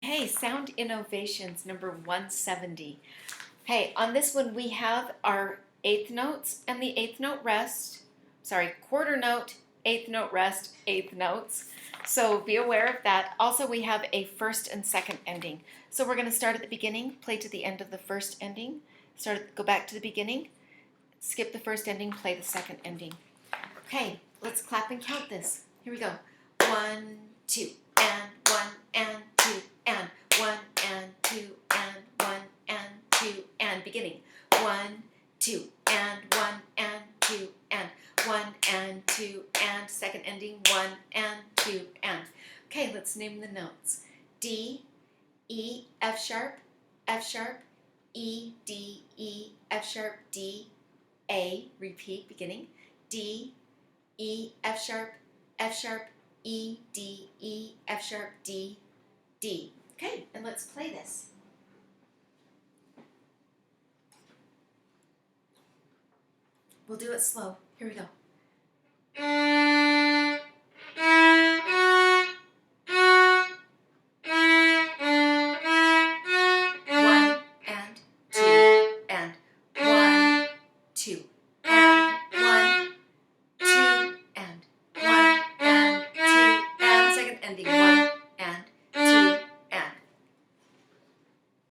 Hey, Sound Innovations number 170. Hey, on this one we have our eighth notes and the eighth note rest. Sorry, quarter note, eighth note rest, eighth notes. So be aware of that. Also, we have a first and second ending. So we're going to start at the beginning, play to the end of the first ending, go back to the beginning, skip the first ending, play the second ending. Okay, let's clap and count this. Here we go. 1, 2, and 1, and 2, and 1, and 2, and 1, and 2, and beginning. 1, 2, and 1, and 2, and 1, and 2, and second ending. 1, and 2, and. Okay, let's name the notes. D, E, F sharp, E, D, E, F sharp, D, A, repeat, beginning. D, E, F sharp, E, D, E, F sharp, D, D. Okay, and let's play this. We'll do it slow. Here we go.